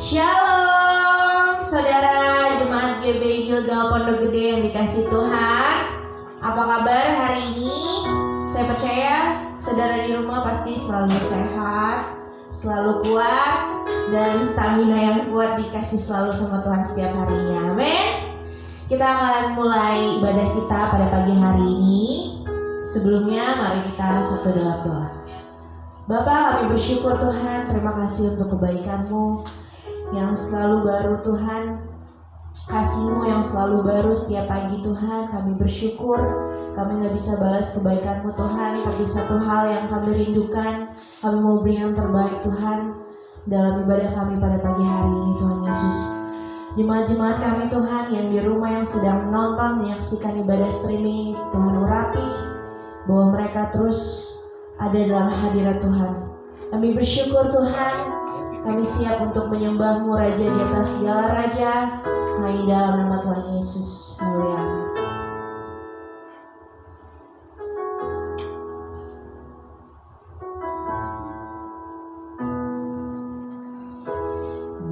Shalom, saudara jemaat GBI Gilgal Pondok Gede yang dikasih Tuhan. Apa kabar hari ini? Saya percaya saudara di rumah pasti selalu sehat, selalu kuat, dan stamina yang kuat dikasih selalu sama Tuhan setiap harinya. Amin. Kita akan mulai ibadah kita pada pagi hari ini. Sebelumnya mari kita satu dalam doa. Bapa, kami bersyukur Tuhan, terima kasih untuk kebaikan-Mu yang selalu baru Tuhan, kasih-Mu yang selalu baru setiap pagi Tuhan. Kami bersyukur, kami gak bisa balas kebaikan-Mu Tuhan, tapi satu hal yang kami rindukan, kami mau beri yang terbaik Tuhan dalam ibadah kami pada pagi hari ini Tuhan Yesus. Jemaat-jemaat kami Tuhan yang di rumah yang sedang menonton, menyaksikan ibadah streaming ini, Tuhan urapi bahwa mereka terus ada dalam hadirat Tuhan. Kami bersyukur Tuhan, kami siap untuk menyembah-Mu Raja di atas segala Raja. Hanya dalam nama Tuhan Yesus mulia, amin.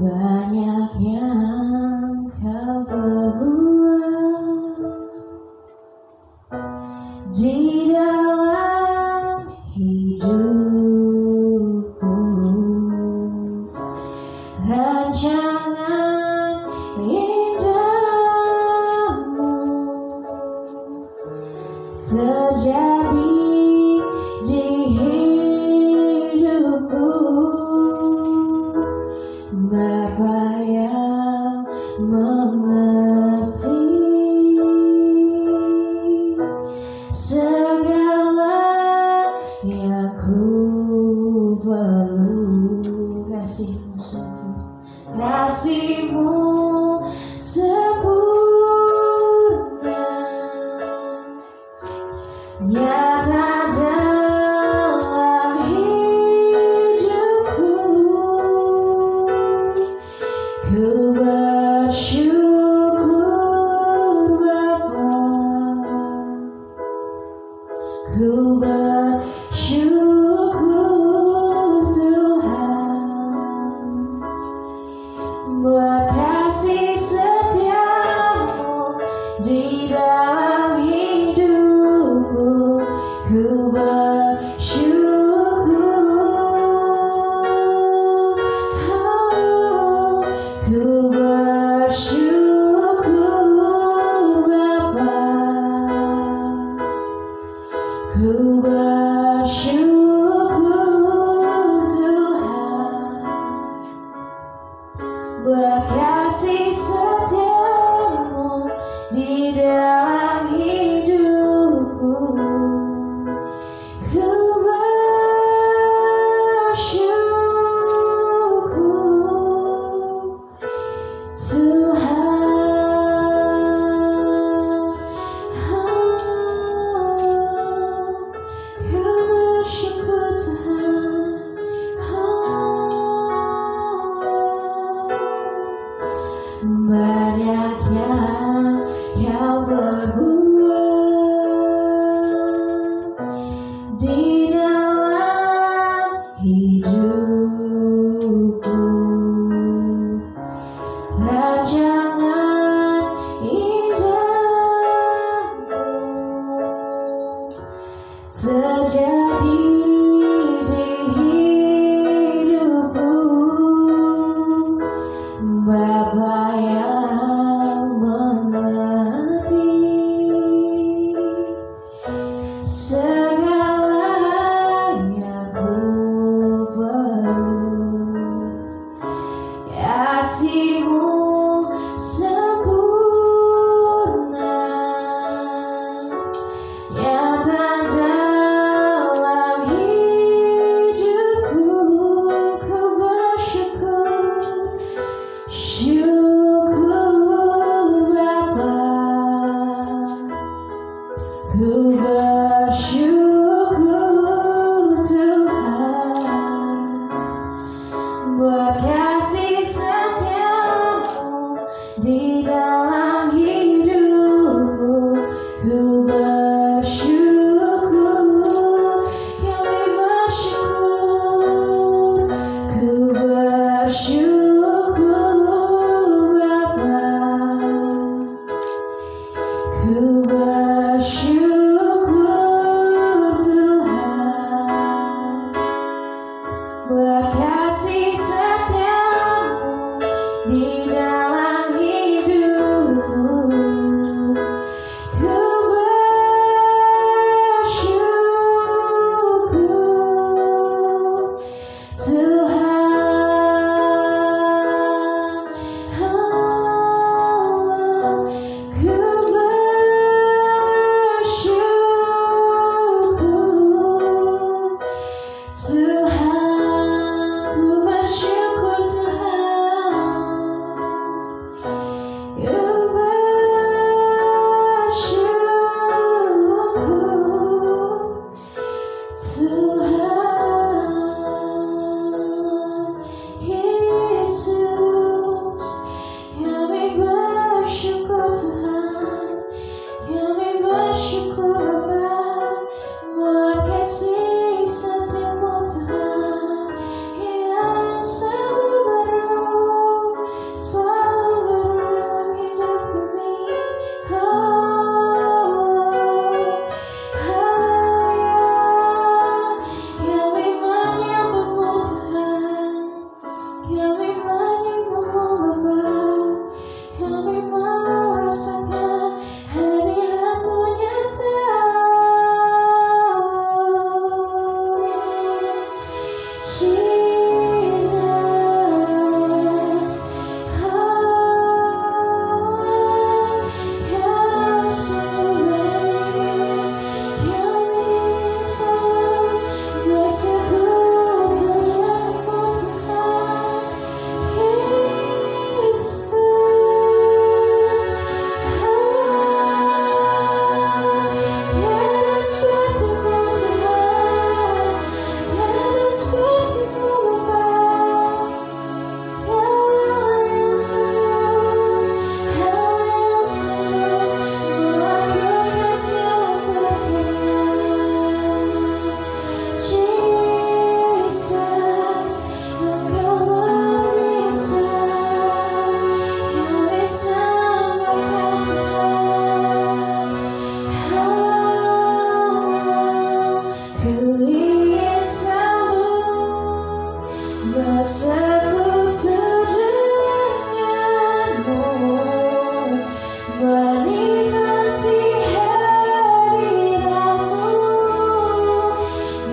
Banyak yang Kau perbuat di dalam hidupku, rancangan indahmu terjadi di hidupku. Bapa yang mengerti segala yang ku perlu. Kasih-Mu sempurna, nyata dalam hidupku. Ku bersyukur Bapa, ku bersyukur Tuhan buat kasih setiamu di dalam hidupku. Ku bersyukur, ku bersyukur Bapa, ku bersyukur Tuhan buat kasih setiamu di dalam hidupku. Ku bersyukur Tuhan, ku bersyukur Tuhan. Banyak yang Kau perbuat di dalam hidupku, rancangan indahmu terjadi di hidupku. Bapa yang mengerti segala yang ku perlu. Kasih-Mu sempurna, nyata dalam hidupku. Ku bersyukur, syukur Bapa, ku bersyukur Tuhan buat kasih setiamu di dalam hidupku. Ku bersyukur, kami bersyukur, ku bersyukur buat kasih setiamu di dalam hidupku. Ku bersyukur Tuhan, ku bersyukur Tuhan, ku bersyukur Tuhan, ku bersyukur Tuhan Yesus. Kami bersyukur Tuhan, kami bersyukur Bapa buat kasih setiamu Tuhan yang selalu baru dalam hidup kami. Haleluya, kami menyembahmu Tuhan, kami menyembahmu Bapa, kami merasakan hadiratmu nyata. Jesus, Kau sembah, kami selalu bersekutu denganmu Tuhan Yesus. Tiada sepertimu Tuhan, tiada sepertimu Bapa. Kau yang sungguh, Kau yang sungguh melakukan segala pekerjaan. Jesus, Engkau luar biasa, kami sembahkan Tuhan. Ku ingin selalu bersekutu denganmu, menikmati hadiratmu,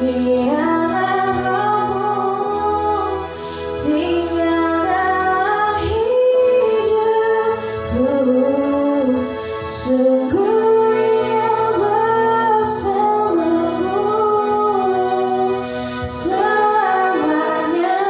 biarlah Rohmu tinggal dalam hidupku. Sungguh indah bersamamu selamanya.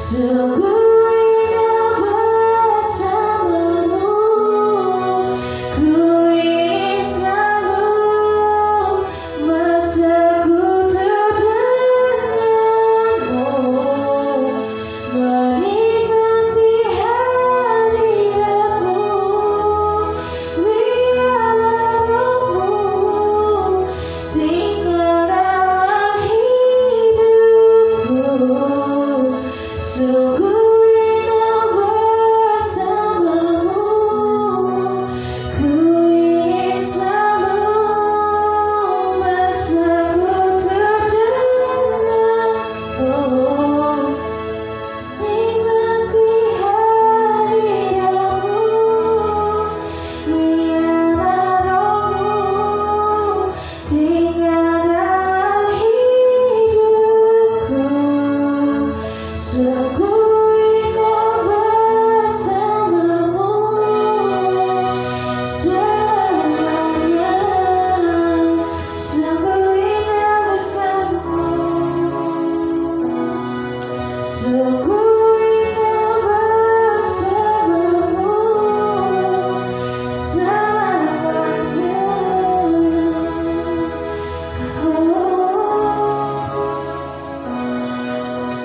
Sungguh indah bersamamu, ku ingin selalu bersekutu denganmu, menikmati hadiratmu. Biarlah rohmu tinggal dalam hidupku. Sungguh indah bersamamu, ku ingin selalu bersekutu denganmu, nikmati hadiratmu. Biarlah rohmu tinggal dalam hidupku. Sungguh indah bersamamu selamanya. Sungguh indah bersamamu. Sungguh indah bersamamu selamanya.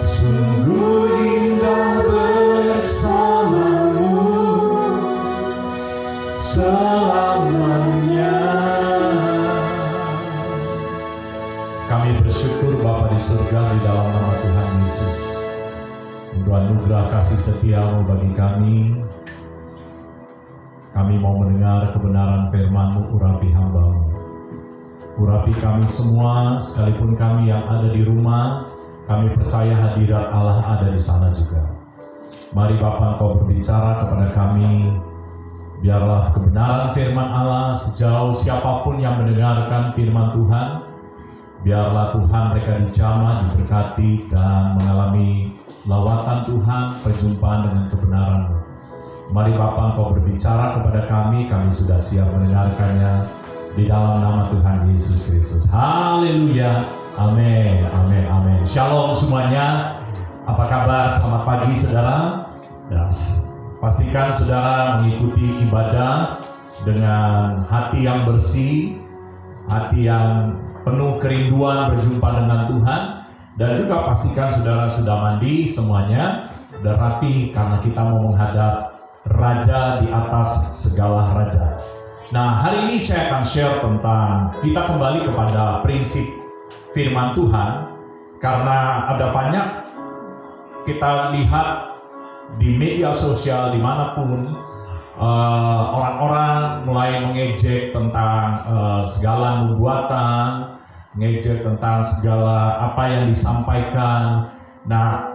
Sungguh indah bersamamu selamanya. Kami bersyukur Bapa di surga, di dalam nama Tuhan Yesus, untuk anugerah kasih setia-Mu bagi kami. Kami mau mendengar kebenaran firman-Mu, urapi hamba-Mu. Urapi kami semua, sekalipun kami yang ada di rumah. Kami percaya hadirat Allah ada di sana juga. Mari Bapa, Engkau berbicara kepada kami. Biarlah kebenaran firman Allah sejauh siapapun yang mendengarkan firman Tuhan. Biarlah Tuhan mereka dijamah, diberkati, dan mengalami lawatan Tuhan, perjumpaan dengan kebenaran-Mu. Mari Bapa, Engkau berbicara kepada kami sudah siap mendengarkannya. Di dalam nama Tuhan Yesus Kristus. Haleluya. Amin, amin, amin. Shalom semuanya. Apa kabar? Selamat pagi saudara. Pastikan saudara mengikuti ibadah dengan hati yang bersih, hati yang penuh kerinduan berjumpa dengan Tuhan. Dan juga pastikan saudara sudah mandi semuanya, sudah rapi, karena kita mau menghadap Raja di atas segala raja. Nah, hari ini saya akan share tentang kita kembali kepada prinsip firman Tuhan, karena ada banyak kita lihat di media sosial dimanapun orang-orang mulai mengejek tentang segala nubuatan, mengejek tentang segala apa yang disampaikan. Nah,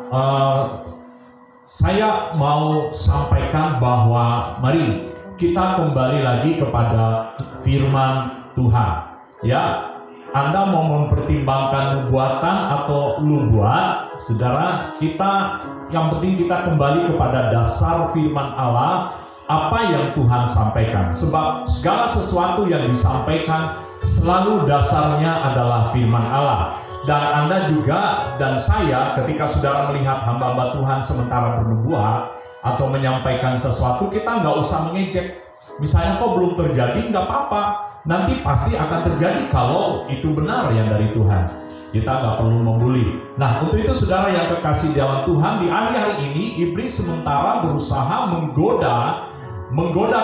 saya mau sampaikan bahwa mari kita kembali lagi kepada firman Tuhan. Ya, Anda mau mempertimbangkan nubuatan atau lu buat, saudara, kita yang penting kita kembali kepada dasar firman Allah, apa yang Tuhan sampaikan. Sebab segala sesuatu yang disampaikan selalu dasarnya adalah firman Allah. Dan Anda juga dan saya, ketika saudara melihat hamba-hamba Tuhan sementara bernubuat atau menyampaikan sesuatu, kita nggak usah mengejek. Misalnya kok belum terjadi, nggak apa-apa. Nanti pasti akan terjadi kalau itu benar yang dari Tuhan. Kita nggak perlu membuli. Nah, untuk itu saudara yang kekasih dalam Tuhan, di hari ini iblis sementara berusaha menggoda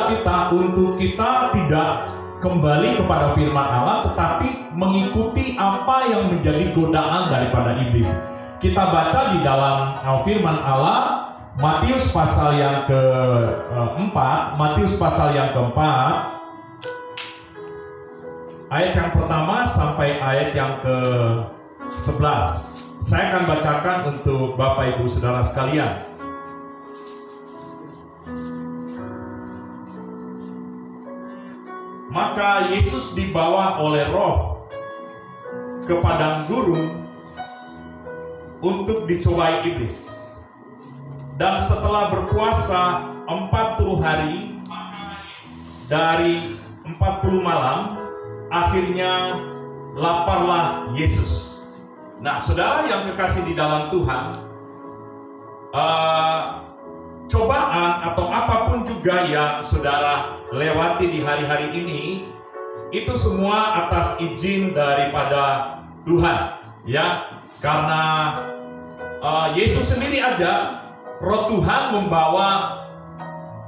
kita untuk kita tidak kembali kepada firman Allah, tetapi mengikuti apa yang menjadi godaan daripada iblis. Kita baca di dalam firman Allah Matius pasal yang keempat, ayat yang pertama sampai ayat yang ke-11. Saya akan bacakan untuk Bapak Ibu Saudara sekalian. Maka Yesus dibawa oleh Roh ke padang gurun untuk dicobai iblis. Dan setelah berpuasa 40 hari dari 40 malam, akhirnya laparlah Yesus. Nah, saudara yang kekasih di dalam Tuhan, cobaan atau apapun juga yang saudara lewati di hari-hari ini, itu semua atas izin daripada Tuhan, ya. Karena Yesus sendiri aja, Roh Tuhan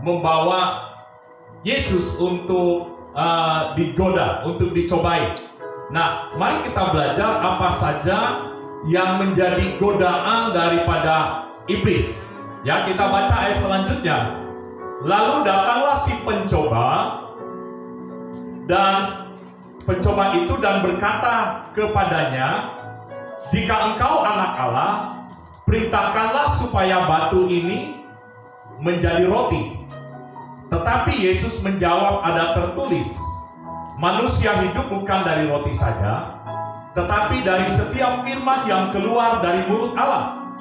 membawa Yesus untuk digoda, untuk dicobai. Nah, mari kita belajar apa saja yang menjadi godaan daripada iblis. Ya, kita baca ayat selanjutnya. Lalu datanglah si pencoba itu dan berkata kepadanya, jika engkau anak Allah, perintahkanlah supaya batu ini menjadi roti. Tetapi Yesus menjawab, ada tertulis, manusia hidup bukan dari roti saja, tetapi dari setiap firman yang keluar dari mulut Allah.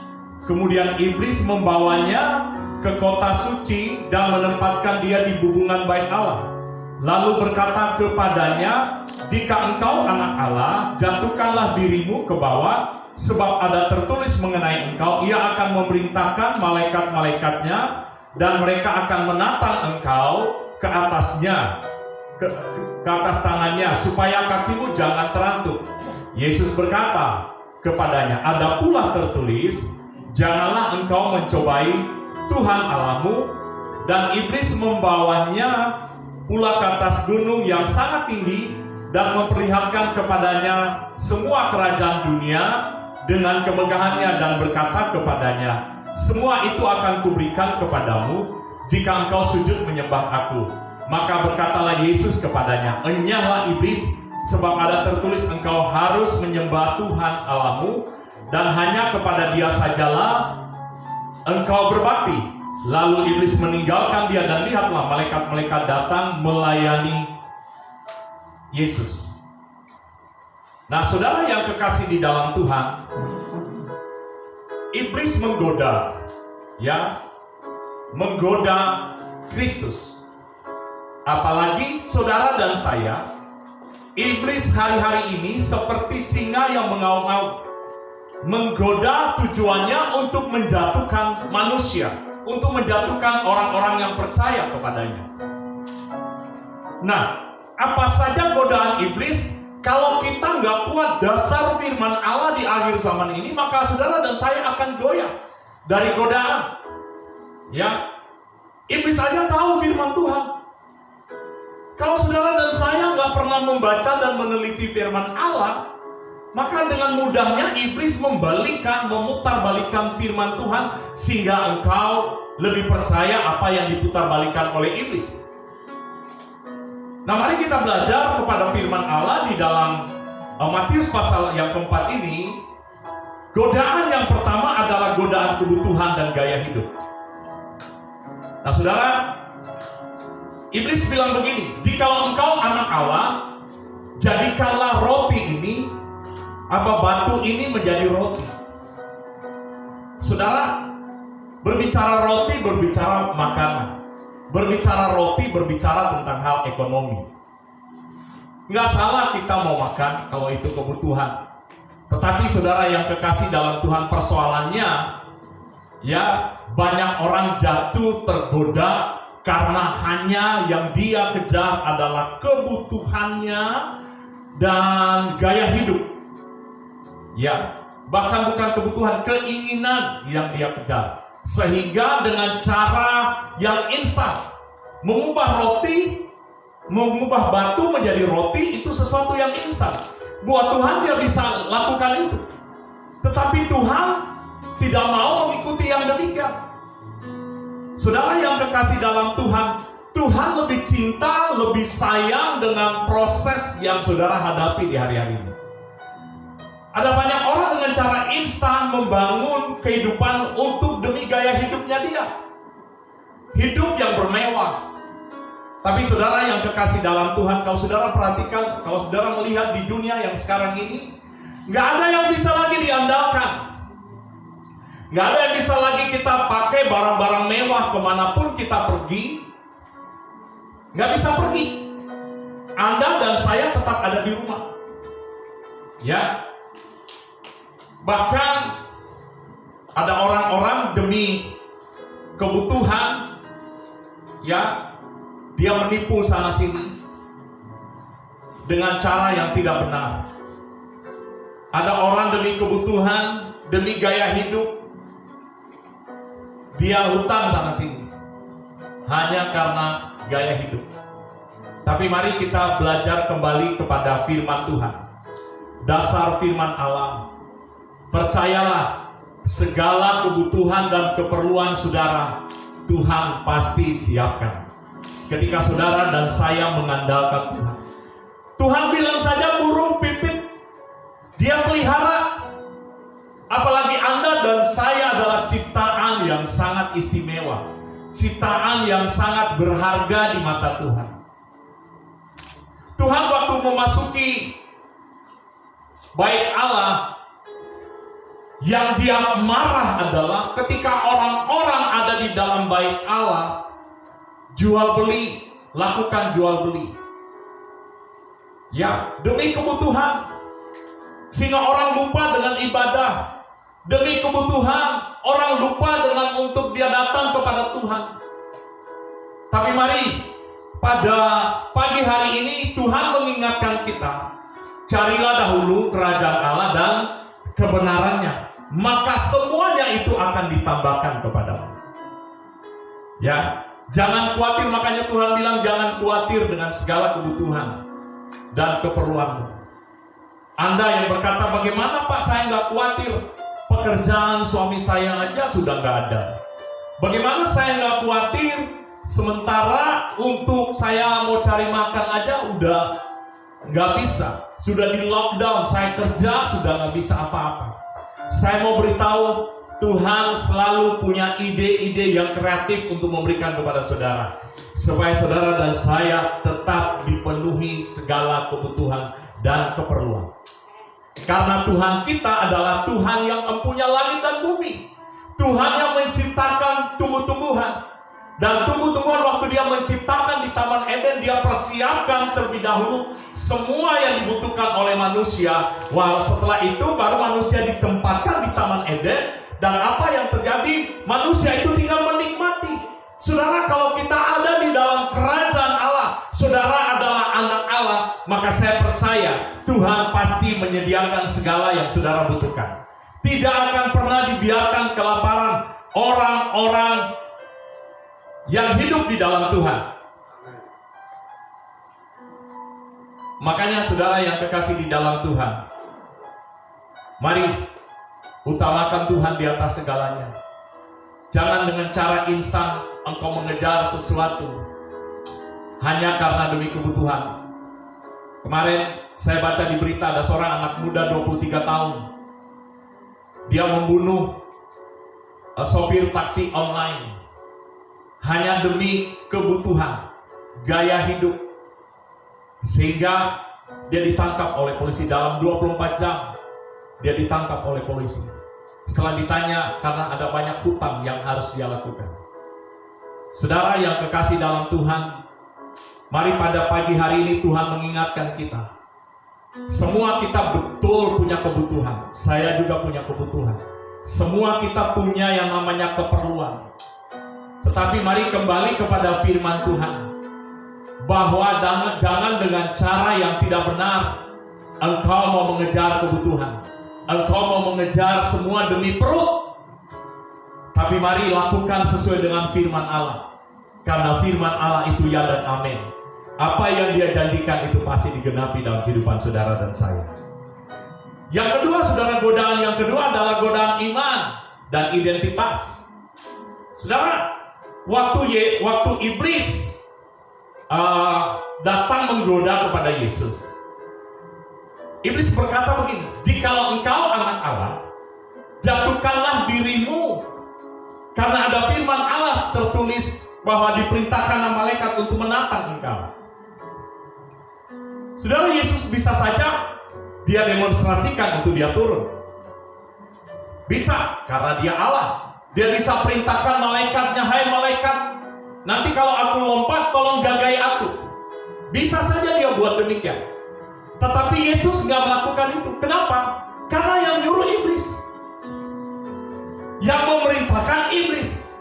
Kemudian iblis membawanya ke kota suci dan menempatkan dia di bubungan bait Allah. Lalu berkata kepadanya, jika engkau anak Allah, jatuhkanlah dirimu ke bawah, sebab ada tertulis mengenai engkau, ia akan memerintahkan malaikat-malaikatnya, dan mereka akan menatang engkau ke atasnya, ke atas tangannya, supaya kakimu jangan terantuk. Yesus berkata kepadanya, ada pula tertulis, janganlah engkau mencobai Tuhan Allahmu. Dan iblis membawanya pula ke atas gunung yang sangat tinggi dan memperlihatkan kepadanya semua kerajaan dunia dengan kemegahannya, dan berkata kepadanya, semua itu akan kuberikan kepadamu jika engkau sujud menyembah aku. Maka berkatalah Yesus kepadanya, enyahlah iblis, sebab ada tertulis engkau harus menyembah Tuhan Allahmu, dan hanya kepada Dia sajalah engkau berbakti. Lalu iblis meninggalkan dia, dan lihatlah malaikat-malaikat datang melayani Yesus. Nah, saudara yang kekasih di dalam Tuhan, iblis menggoda Kristus. Apalagi saudara dan saya, iblis hari-hari ini seperti singa yang mengaum-ngaum, menggoda, tujuannya untuk menjatuhkan manusia, untuk menjatuhkan orang-orang yang percaya kepadanya. Nah, apa saja godaan iblis? Kalau kita nggak kuat dasar firman Allah di akhir zaman ini, maka saudara dan saya akan goyah dari godaan. Ya, iblis aja tahu firman Tuhan. Kalau saudara dan saya nggak pernah membaca dan meneliti firman Allah, maka dengan mudahnya iblis memutarbalikkan firman Tuhan, sehingga engkau lebih percaya apa yang diputarbalikkan oleh iblis. Nah, mari kita belajar kepada firman Allah di dalam Matius pasal yang keempat ini. Godaan yang pertama adalah godaan kebutuhan dan gaya hidup. Nah, saudara, iblis bilang begini, jikalau engkau anak Allah, jadikanlah roti ini, batu ini menjadi roti. Saudara, berbicara roti, berbicara makanan. Berbicara roti, berbicara tentang hal ekonomi. Nggak salah kita mau makan kalau itu kebutuhan. Tetapi saudara yang kekasih dalam Tuhan, persoalannya, ya, banyak orang jatuh tergoda karena hanya yang dia kejar adalah kebutuhannya dan gaya hidup. Ya, bahkan bukan kebutuhan, keinginan yang dia kejar. Sehingga dengan cara yang instan, mengubah batu menjadi roti, itu sesuatu yang instan. Buat Tuhan dia bisa lakukan itu. Tetapi Tuhan tidak mau mengikuti yang demikian. Saudara yang kekasih dalam Tuhan, Tuhan lebih cinta, lebih sayang dengan proses yang saudara hadapi di hari-hari ini. Ada banyak orang dengan cara instan membangun kehidupan untuk demi gaya hidupnya dia. Hidup yang bermewah. Tapi saudara yang kekasih dalam Tuhan, kalau saudara perhatikan, kalau saudara melihat di dunia yang sekarang ini, nggak ada yang bisa lagi diandalkan. Nggak ada yang bisa lagi kita pakai barang-barang mewah kemanapun kita pergi. Nggak bisa pergi. Anda dan saya tetap ada di rumah. Ya. Bahkan Ada orang-orang demi kebutuhan, ya, dia menipu sana sini dengan cara yang tidak benar. Ada orang demi kebutuhan, demi gaya hidup, dia hutang sana sini hanya karena gaya hidup. Tapi mari kita belajar kembali kepada firman Tuhan. Dasar firman Allah, percayalah, segala kebutuhan dan keperluan saudara Tuhan pasti siapkan ketika saudara dan saya mengandalkan Tuhan. Tuhan bilang saja burung pipit dia pelihara, apalagi Anda dan saya adalah ciptaan yang sangat istimewa, ciptaan yang sangat berharga di mata Tuhan. Tuhan waktu memasuki bait Allah, yang dia marah adalah ketika orang-orang ada di dalam bait Allah jual beli, lakukan jual beli, ya, demi kebutuhan, sehingga orang lupa dengan ibadah. Demi kebutuhan, orang lupa dengan untuk dia datang kepada Tuhan. Tapi mari pada pagi hari ini Tuhan mengingatkan kita, carilah dahulu kerajaan Allah dan kebenarannya, maka semuanya itu akan ditambahkan kepadamu. Ya, jangan khawatir, makanya Tuhan bilang jangan khawatir dengan segala kebutuhan dan keperluanmu. Anda yang berkata, bagaimana Pak saya nggak khawatir, pekerjaan suami saya aja sudah nggak ada. Bagaimana saya nggak khawatir, sementara untuk saya mau cari makan aja udah nggak bisa, sudah di lockdown, saya kerja sudah nggak bisa apa-apa. Saya mau beritahu, Tuhan selalu punya ide-ide yang kreatif untuk memberikan kepada saudara, supaya saudara dan saya tetap dipenuhi segala kebutuhan dan keperluan. Karena Tuhan kita adalah Tuhan yang mempunyai langit dan bumi, Tuhan yang menciptakan tumbuh-tumbuhan. Dan tumbuh-tumbuhan waktu dia menciptakan di Taman Eden, dia persiapkan terlebih dahulu semua yang dibutuhkan oleh manusia. Wah, setelah itu baru manusia ditempatkan di Taman Eden. Dan apa yang terjadi? Manusia itu tinggal menikmati. Saudara, kalau kita ada di dalam kerajaan Allah, saudara adalah anak Allah, maka saya percaya Tuhan pasti menyediakan segala yang saudara butuhkan. Tidak akan pernah dibiarkan kelaparan orang-orang yang hidup di dalam Tuhan. Makanya saudara yang kekasih di dalam Tuhan, mari utamakan Tuhan di atas segalanya. Jangan dengan cara instan engkau mengejar sesuatu hanya karena demi kebutuhan. Kemarin saya baca di berita ada seorang anak muda 23 tahun. Dia membunuh sopir taksi online hanya demi kebutuhan, gaya hidup. Sehingga dia ditangkap oleh polisi dalam 24 jam. Dia ditangkap oleh polisi. Setelah ditanya, karena ada banyak hutang yang harus dia lakukan. Saudara yang kekasih dalam Tuhan, mari pada pagi hari ini Tuhan mengingatkan kita. Semua kita betul punya kebutuhan. Saya juga punya kebutuhan. Semua kita punya yang namanya keperluan. Tetapi mari kembali kepada firman Tuhan, bahwa jangan dengan cara yang tidak benar engkau mau mengejar kebutuhan, engkau mau mengejar semua demi perut. Tapi mari lakukan sesuai dengan firman Allah, karena firman Allah itu ya dan amin. Apa yang dia janjikan itu pasti digenapi dalam kehidupan saudara dan saya. Yang kedua, saudara, godaan yang kedua adalah godaan iman dan identitas. Saudara, waktu iblis datang menggoda kepada Yesus, iblis berkata begini, jikalau engkau anak Allah, jatuhkanlah dirimu, karena ada firman Allah tertulis bahwa diperintahkan malaikat untuk menatang engkau. Saudara, Yesus bisa saja dia demonstrasikan untuk dia turun. Bisa, karena dia Allah. Dia bisa perintahkan malaikatnya, hai malaikat, nanti kalau aku lompat tolong jagai aku. Bisa saja dia buat demikian. Tetapi Yesus nggak melakukan itu. Kenapa? Karena yang nyuruh iblis. yang memerintahkan iblis.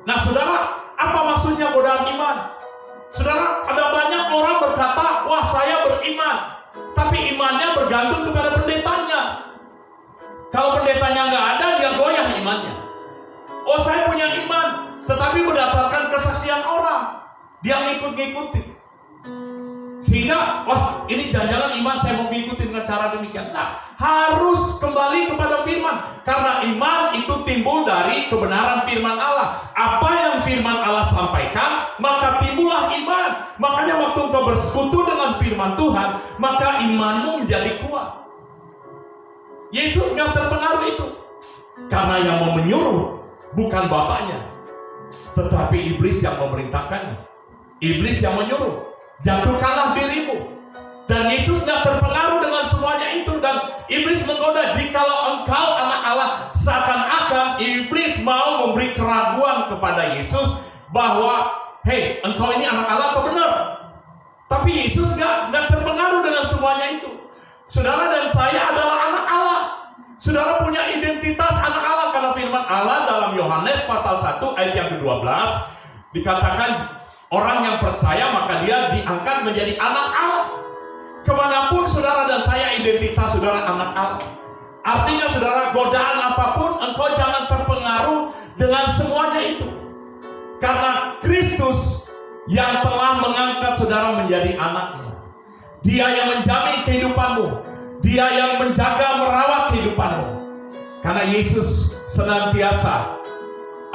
Nah saudara, apa maksudnya godaan iman? Saudara, ada banyak orang berkata, wah saya beriman, tapi imannya bergantung kepada pendetanya. Kalau pendetanya nggak ada, dia goyah imannya. Oh saya punya iman, tetapi berdasarkan kesaksian orang, dia ngikut-ngikutin. Sehingga, wah ini jangan-jangan iman saya mau mengikuti dengan cara demikian. Nah, harus kembali kepada firman. Karena iman itu timbul dari kebenaran firman Allah. Apa yang firman Allah sampaikan, maka timbullah iman. Makanya waktu engkau bersekutu dengan firman Tuhan, maka imanmu menjadi kuat. Yesus nggak terpengaruh itu. Karena yang mau menyuruh bukan bapaknya, tetapi iblis yang memerintahkannya. Iblis yang menyuruh, jatuhkanlah dirimu. Dan Yesus tidak terpengaruh dengan semuanya itu. Dan iblis menggoda, jikalau engkau anak Allah. Seakan-akan iblis mau memberi keraguan kepada Yesus bahwa, hei, engkau ini anak Allah atau benar? Tapi Yesus tidak terpengaruh dengan semuanya itu. Saudara dan saya adalah anak Allah. Saudara punya identitas anak Allah karena firman Allah dalam Yohanes pasal 1 ayat yang ke-12 dikatakan, orang yang percaya maka dia diangkat menjadi anak Allah. Kemanapun saudara dan saya, identitas saudara anak Allah. Artinya saudara, godaan apapun engkau jangan terpengaruh dengan semuanya itu. Karena Kristus yang telah mengangkat saudara menjadi anaknya. Dia yang menjamin kehidupanmu. Dia yang menjaga merawat kehidupanmu. Karena Yesus senantiasa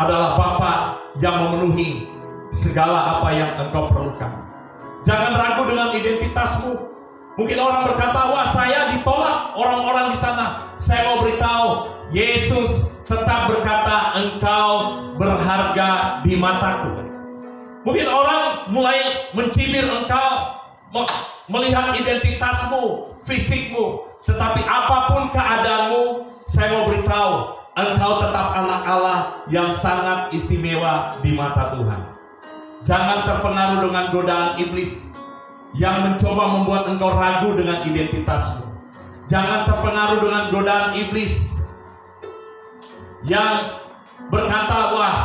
adalah Bapa yang memenuhi segala apa yang engkau perlukan. Jangan ragu dengan identitasmu. Mungkin orang berkata, wah saya ditolak orang-orang di sana. Saya mau beritahu, Yesus tetap berkata, engkau berharga di mataku. Mungkin orang mulai mencibir engkau, melihat identitasmu, fisikmu. Tetapi apapun keadaanmu, saya mau beritahu, engkau tetap anak Allah yang sangat istimewa di mata Tuhan. Jangan terpengaruh dengan godaan iblis yang mencoba membuat engkau ragu dengan identitasmu. Jangan terpengaruh dengan godaan iblis yang berkata, wah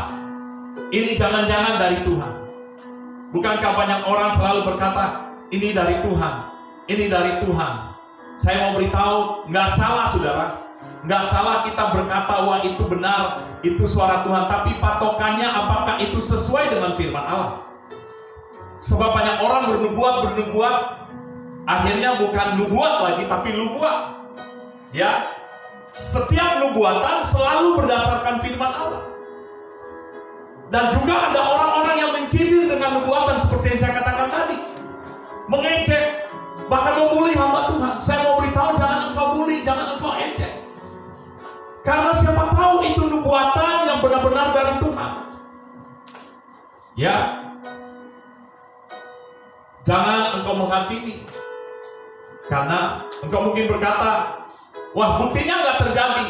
ini jangan-jangan dari Tuhan. Bukankah banyak orang selalu berkata, ini dari Tuhan, ini dari Tuhan. Saya mau beritahu, nggak salah saudara. Nggak salah kita berkata, wah itu benar, itu suara Tuhan. Tapi patokannya apakah itu sesuai dengan firman Allah? Sebab banyak orang bernubuat, akhirnya bukan nubuat lagi, tapi lubuat. Ya, setiap nubuatan selalu berdasarkan firman Allah. Dan juga ada orang-orang yang mencibir dengan nubuatan seperti yang saya katakan tadi, mengejek, bahkan membuli hamba Tuhan. Saya mau beritahu, jangan engkau bully, jangan engkau ejek. Karena siapa tahu itu nubuatan yang benar-benar dari Tuhan. Ya. Jangan engkau menghakimi. Karena engkau mungkin berkata, wah buktinya nggak terjadi.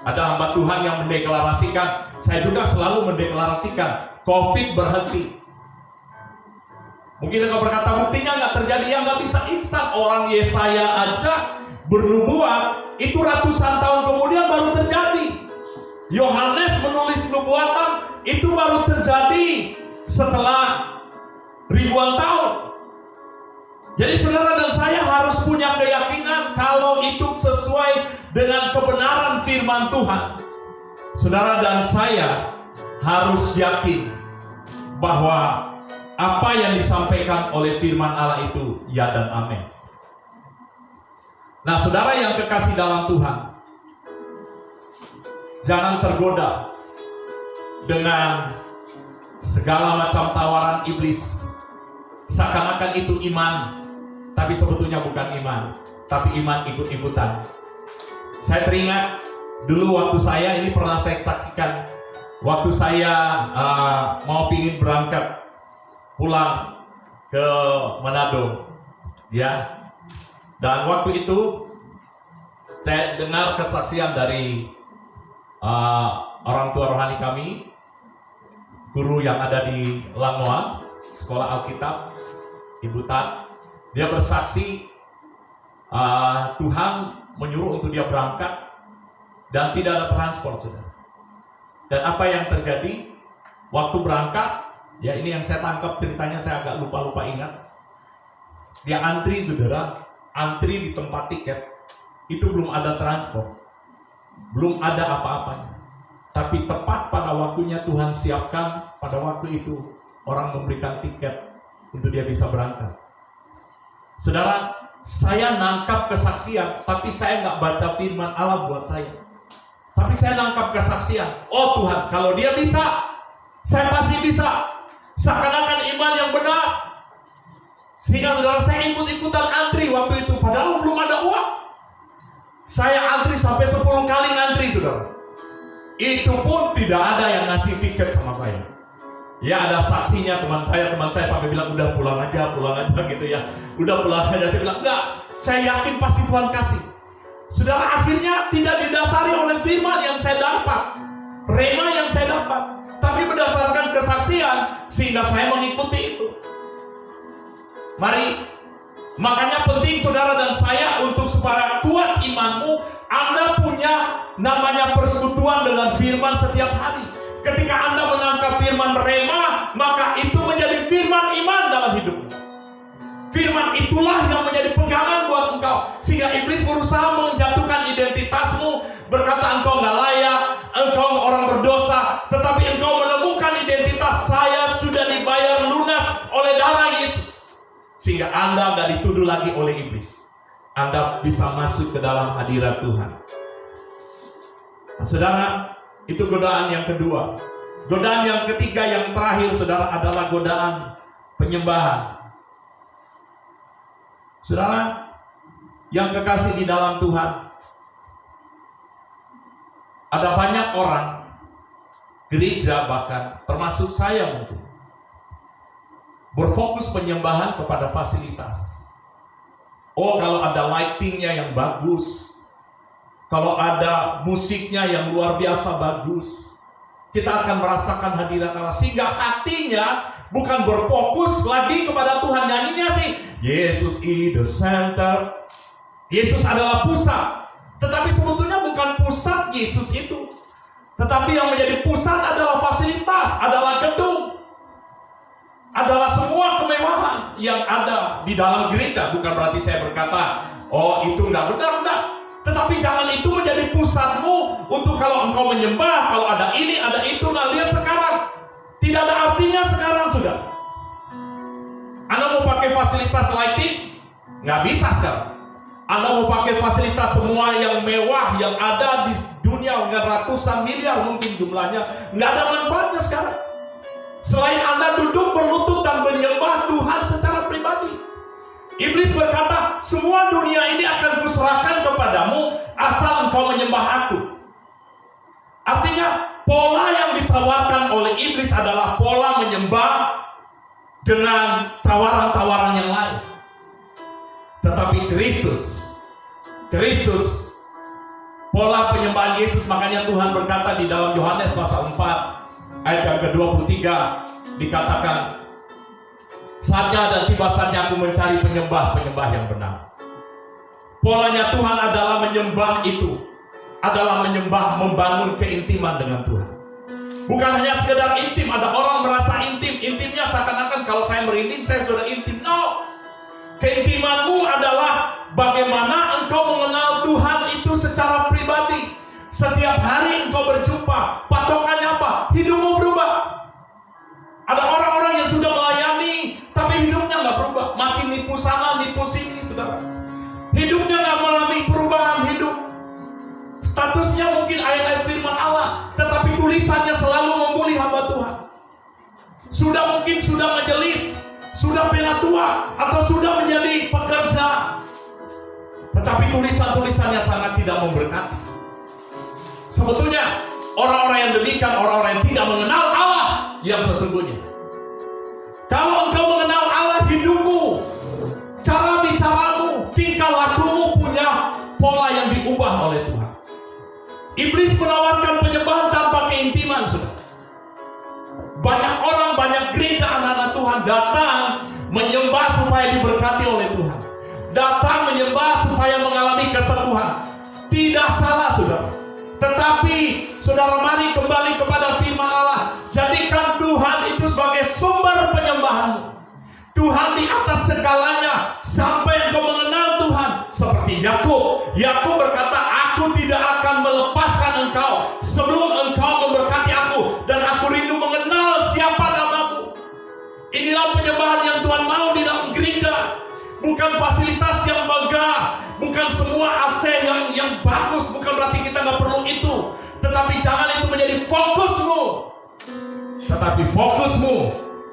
Ada hamba Tuhan yang mendeklarasikan, saya juga selalu mendeklarasikan, COVID berhenti. Mungkin engkau berkata, buktinya nggak terjadi. Ya nggak bisa instan. Orang Yesaya aja bernubuat, itu ratusan tahun kemudian baru terjadi. Yohanes menulis nubuatan, itu baru terjadi setelah ribuan tahun. Jadi saudara dan saya harus punya keyakinan kalau itu sesuai dengan kebenaran firman Tuhan. Saudara dan saya harus yakin bahwa apa yang disampaikan oleh firman Allah itu ya dan amin. Nah saudara yang kekasih dalam Tuhan, jangan tergoda dengan segala macam tawaran iblis. Seakan-akan itu iman, tapi sebetulnya bukan iman, tapi iman ikut-ikutan. Saya teringat dulu waktu saya, ini pernah saya saksikan, waktu saya mau pingin berangkat pulang ke Manado, ya. Dan waktu itu saya dengar kesaksian dari orang tua rohani kami, guru yang ada di Langoa, sekolah Alkitab, Ibu Tat. Dia bersaksi Tuhan menyuruh untuk dia berangkat dan tidak ada transport, saudara. Dan apa yang terjadi waktu berangkat? Ya, ini yang saya tangkap ceritanya, saya agak lupa ingat. Dia antri, saudara, antri di tempat tiket. Itu belum ada transport, belum ada apa-apanya. Tapi tepat pada waktunya Tuhan siapkan, pada waktu itu orang memberikan tiket untuk dia bisa berangkat. Saudara, saya nangkap kesaksian, tapi saya nggak baca firman Allah buat saya. Tapi saya nangkap kesaksian. Oh Tuhan, kalau dia bisa, saya pasti bisa. Seakan-akan iman yang benar. Sehingga saudara, saya ikut-ikutan antri waktu itu, padahal belum ada uang. Saya antri sampai 10 kali ngantri, saudara. Itu pun tidak ada yang ngasih tiket sama saya. Ya, ada saksinya teman saya sampai bilang udah pulang aja gitu ya. Udah pulang aja, saya bilang enggak, saya yakin pasti Tuhan kasih. Saudara, akhirnya tidak didasari oleh firman yang saya dapat, rema yang saya dapat, tapi berdasarkan kesaksian sehingga saya mengikuti itu. Mari, makanya penting saudara dan saya untuk supaya kuat imanmu, Anda punya namanya persekutuan dengan firman setiap hari. Ketika Anda menangkap firman rema, maka itu menjadi firman iman dalam hidupmu. Firman itulah yang menjadi pegangan buat engkau. Sehingga iblis berusaha menjatuhkan identitasmu, berkata engkau nggak layak, engkau orang berdosa. Tetapi engkau menemukan identitas, saya sudah dibayar lunas oleh darah Yesus. Sehingga Anda nggak dituduh lagi oleh iblis. Anda bisa masuk ke dalam hadirat Tuhan. Nah, saudara, itu godaan yang kedua. Godaan yang ketiga, yang terakhir, saudara, adalah godaan penyembahan. Saudara, yang kekasih di dalam Tuhan, ada banyak orang, gereja bahkan, termasuk saya mungkin, berfokus penyembahan kepada fasilitas. Oh, kalau ada lightingnya yang bagus, kalau ada musiknya yang luar biasa bagus, kita akan merasakan hadirat Allah. Sehingga hatinya bukan berfokus lagi kepada Tuhan. Nyanyinya sih, Yesus is the center, Yesus adalah pusat. Tetapi sebetulnya bukan pusat Yesus itu. Tetapi yang menjadi pusat adalah fasilitas, adalah gedung, adalah semua kemewahan yang ada di dalam gereja. Bukan berarti saya berkata, oh itu enggak benar, enggak. Tetapi jangan itu menjadi pusatmu untuk kalau engkau menyembah, kalau ada ini, ada itu. Nah, lihat sekarang, tidak ada artinya sekarang sudah. Anda mau pakai fasilitas lighting? Nggak bisa sekarang. Anda mau pakai fasilitas semua yang mewah yang ada di dunia, ratusan miliar mungkin jumlahnya, nggak ada manfaatnya sekarang. Selain Anda duduk berlutut dan menyembah Tuhan secara pribadi. Iblis berkata, semua dunia ini akan kuserahkan kepadamu asal engkau menyembah aku. Artinya pola yang ditawarkan oleh iblis adalah pola menyembah dengan tawaran-tawaran yang lain. Tetapi Kristus, pola penyembahan Yesus, makanya Tuhan berkata di dalam Yohanes pasal 4 ayat yang ke-23 dikatakan, saatnya dan tiba saatnya aku mencari penyembah yang benar. Polanya Tuhan adalah menyembah itu, adalah menyembah, membangun keintiman dengan Tuhan. Bukan hanya sekedar intim. Ada orang merasa intimnya seakan-akan kalau saya merinding saya sudah intim. No, keintimanmu adalah bagaimana engkau mengenal Tuhan itu secara pribadi. Setiap hari engkau berjumpa, patokannya apa? Hidupmu berubah. Ada orang-orang yang sudah melayani, tapi hidupnya nggak berubah, masih nipu sana, nipu sini, saudara. Hidupnya nggak mengalami perubahan hidup. Statusnya mungkin ayat-ayat firman Allah, tetapi tulisannya selalu membuli hamba Tuhan. Sudah majelis, sudah penatua, atau sudah menjadi pekerja, tetapi tulisan-tulisannya sangat tidak memberkati. Sebetulnya orang-orang yang demikian, orang-orang yang tidak mengenal Allah yang sesungguhnya. Kalau engkau mengenal Allah, hidupmu, cara bicaramu, tingkah lakumu punya pola yang diubah oleh Tuhan. Iblis menawarkan penyembahan tanpa keintiman, saudara. Banyak orang, banyak gereja anak-anak Tuhan datang menyembah supaya diberkati oleh Tuhan, datang menyembah supaya mengalami kesembuhan. Tidak salah, saudara. Tetapi saudara, mari kembali kepada firman Allah. Jadikan Tuhan itu sebagai sumber penyembahanmu. Tuhan di atas segalanya sampai engkau mengenal Tuhan. Seperti Yakub. Yakub berkata, aku tidak akan melepaskan engkau sebelum engkau memberkati aku, dan aku rindu mengenal siapa namamu. Inilah penyembahan yang Tuhan mau di dalam gereja. Bukan fasilitas yang megah, bukan semua AC yang bagus, bukan berarti kita nggak perlu itu. Tetapi jangan itu menjadi fokusmu. Tetapi fokusmu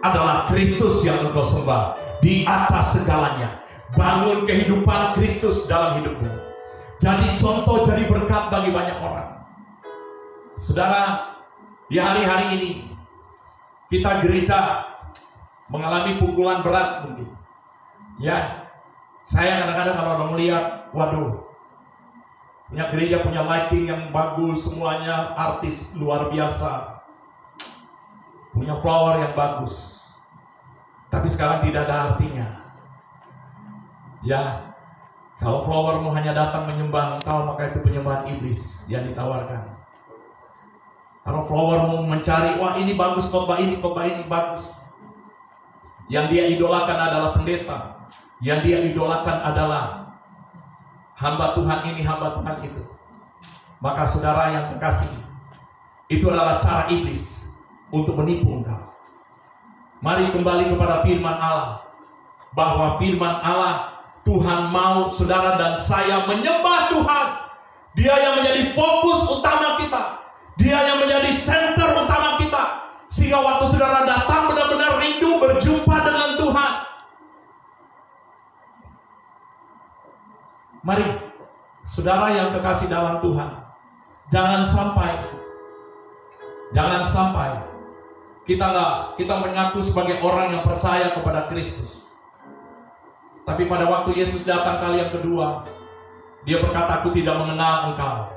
adalah Kristus yang engkau sembah di atas segalanya. Bangun kehidupan Kristus dalam hidupmu. Jadi contoh, jadi berkat bagi banyak orang. Saudara, di hari-hari ini kita gereja mengalami pukulan berat mungkin. Ya, saya kadang-kadang kalau orang melihat, waduh, punya gereja punya lighting yang bagus, semuanya artis luar biasa, punya flower yang bagus, tapi sekarang tidak ada artinya. Ya, kalau flowermu hanya datang menyembah engkau, maka itu penyembahan iblis yang ditawarkan. Kalau flowermu mencari, wah ini bagus, khotbah ini bagus, yang dia idolakan adalah pendeta, yang dia idolakan adalah hamba Tuhan ini, hamba Tuhan itu. Maka saudara yang kekasih, itu adalah cara iblis untuk menipu engkau. Mari kembali kepada firman Allah, bahwa firman Allah, Tuhan mau saudara dan saya menyembah Tuhan. Dia yang menjadi fokus utama kita, dia yang menjadi center utama kita, sehingga waktu saudara datang benar-benar rindu berjumpa dengan Tuhan. Mari saudara yang kekasih dalam Tuhan, jangan sampai kita mengaku sebagai orang yang percaya kepada Kristus, tapi pada waktu Yesus datang kali yang kedua, dia berkata, aku tidak mengenal engkau,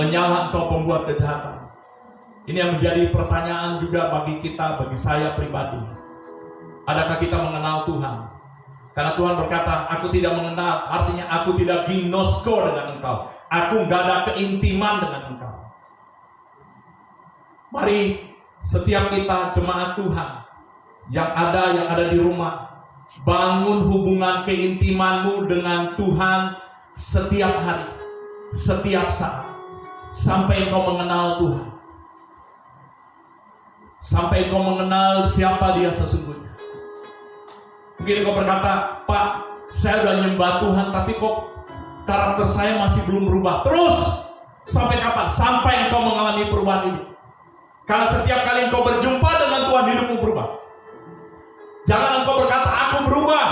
enyalah engkau pembuat kejahatan. Ini yang menjadi pertanyaan juga bagi kita, bagi saya pribadi. Adakah kita mengenal Tuhan? Karena Tuhan berkata, aku tidak mengenal, artinya aku tidak ginosko dengan engkau. Aku gak ada keintiman dengan engkau. Mari setiap kita jemaat Tuhan yang ada di rumah, bangun hubungan keintimanmu dengan Tuhan setiap hari, setiap saat, sampai engkau mengenal Tuhan, sampai engkau mengenal siapa dia sesungguhnya. Mungkin engkau berkata, Pak, saya udah nyembah Tuhan, tapi kok karakter saya masih belum berubah. Terus, sampai kapan? Sampai engkau mengalami perubahan hidup. Karena setiap kali engkau berjumpa dengan Tuhan, hidupmu berubah. Jangan engkau berkata, aku berubah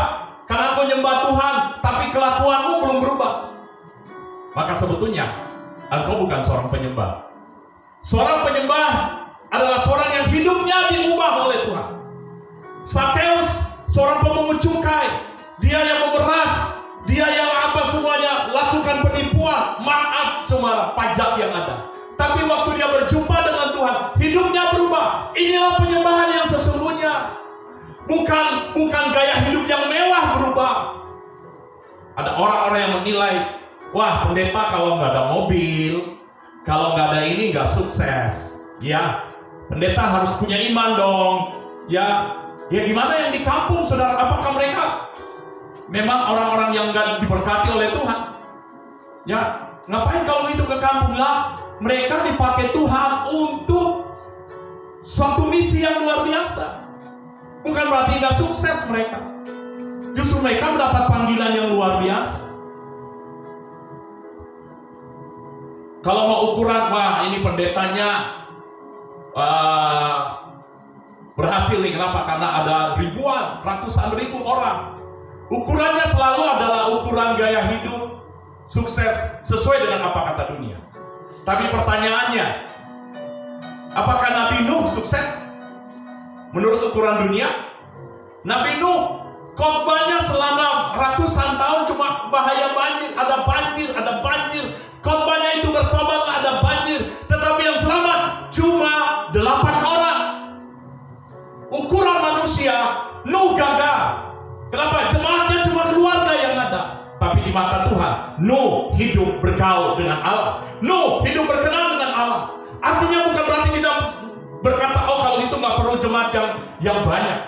karena aku nyembah Tuhan, tapi kelakuanmu belum berubah. Maka sebetulnya engkau bukan seorang penyembah. Seorang penyembah adalah seorang yang hidupnya diubah oleh Tuhan. Sakeus, seorang pemungut cukai, dia yang memeras, dia yang semuanya lakukan penipuan, maaf cuma pajak yang ada. Tapi waktu dia berjumpa dengan Tuhan, hidupnya berubah. Inilah penyembahan yang sesungguhnya. Bukan gaya hidup yang mewah berubah. Ada orang-orang yang menilai, wah pendeta kalau nggak ada mobil, kalau nggak ada ini nggak sukses. Ya, pendeta harus punya iman dong. Ya gimana yang di kampung, saudara? Apakah mereka memang orang-orang yang nggak diberkati oleh Tuhan? Ya, ngapain kalau itu ke kampung lah? Mereka dipakai Tuhan untuk suatu misi yang luar biasa. Bukan berarti nggak sukses mereka. Justru mereka mendapat panggilan yang luar biasa. Kalau mau ukuran, wah ini pendetanya berhasil nih. Kenapa? Karena ada ribuan, ratusan ribu orang. Ukurannya selalu adalah ukuran gaya hidup, sukses sesuai dengan apa kata dunia. Tapi pertanyaannya, apakah Nabi Nuh sukses menurut ukuran dunia? Nabi Nuh khotbahnya selama ratusan tahun cuma bahaya banjir, ada banjir. Khotbahnya itu bertobatlah, ada banjir. Tetapi yang selamat cuma 8 orang. Ukuran manusia, Nuh gagal. Kenapa? Jemaatnya cuma keluarga yang ada. Tapi di mata Tuhan, Nuh hidup bergaul dengan Allah. No, hidup berkenan dengan Allah. Artinya bukan berarti kita berkata, oh kalau itu nggak perlu jemaat yang banyak.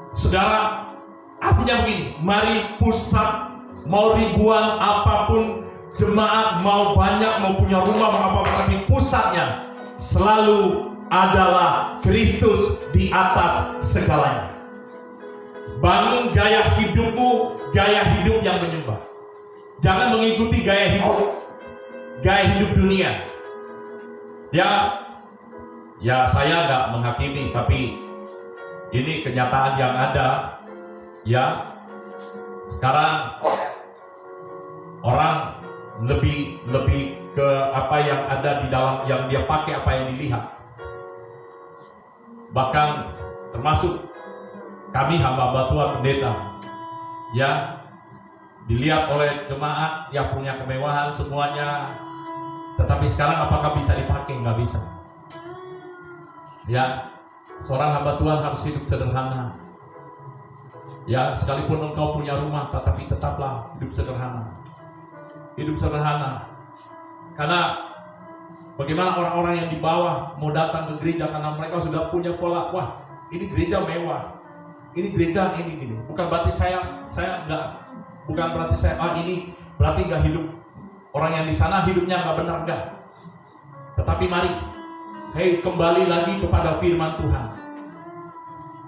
Saudara, artinya begini, mari pusat, mau ribuan apapun jemaat, mau banyak, mau punya rumah, mau apa-apa, tapi pusatnya selalu adalah Kristus di atas segalanya. Bangun gaya hidupmu, gaya hidup yang menyembah. Jangan mengikuti gaya hidup dunia. Ya saya nggak menghakimi, tapi ini kenyataan yang ada. Ya, sekarang orang lebih ke apa yang ada di dalam, yang dia pakai, apa yang dilihat. Bahkan termasuk kami hamba Tuhan pendeta, ya, dilihat oleh jemaat yang punya kemewahan semuanya, tetapi sekarang apakah bisa dipakai? Nggak bisa. Ya, seorang hamba Tuhan harus hidup sederhana. Ya, sekalipun engkau punya rumah, tetapi tetaplah hidup sederhana. Hidup sederhana. Karena bagaimana orang-orang yang di bawah mau datang ke gereja karena mereka sudah punya pola, wah, ini gereja mewah. Ini gereja ini. Bukan berarti saya nggak, bukan berarti saya ini berarti nggak hidup, orang yang di sana hidupnya nggak benar, enggak. Tetapi mari, kembali lagi kepada firman Tuhan.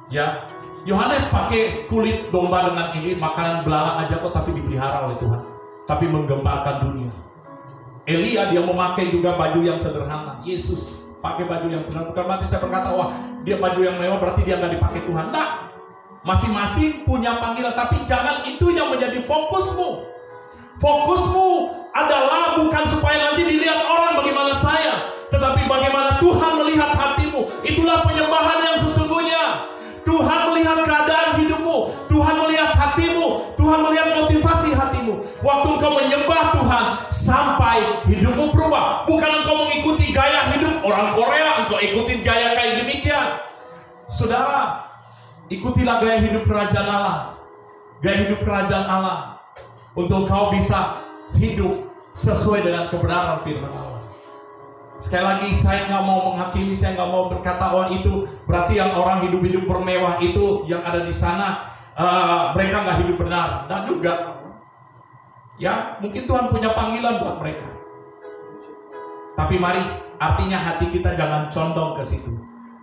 Ya, Yohanes pakai kulit domba dengan ini, makanan belalang aja kok, tapi dipelihara oleh Tuhan, tapi menggemparkan dunia. Elia dia memakai juga baju yang sederhana. Yesus pakai baju yang sederhana. Bukan berarti saya berkata, wah dia baju yang mewah berarti dia nggak dipakai Tuhan. Enggak. Masing-masing punya panggilan, tapi jangan itu yang menjadi fokusmu. Fokusmu adalah bukan supaya nanti dilihat orang bagaimana saya, tetapi bagaimana Tuhan melihat hatimu. Itulah penyembahan yang sesungguhnya. Tuhan melihat keadaan hidupmu, Tuhan melihat hatimu, Tuhan melihat motivasi hatimu. Waktu engkau menyembah Tuhan sampai hidupmu berubah. Bukan engkau mengikuti gaya hidup orang Korea, engkau ikutin gaya kayak demikian. Saudara, ikutilah gaya hidup kerajaan Allah. Gaya hidup kerajaan Allah, untuk engkau bisa hidup sesuai dengan kebenaran firman Allah. Sekali lagi, saya nggak mau menghakimi, saya nggak mau berkata, oh itu berarti yang orang hidup-hidup bermewah itu yang ada di sana, mereka nggak hidup benar. Dan juga, ya mungkin Tuhan punya panggilan buat mereka. Tapi mari, artinya hati kita jangan condong ke situ,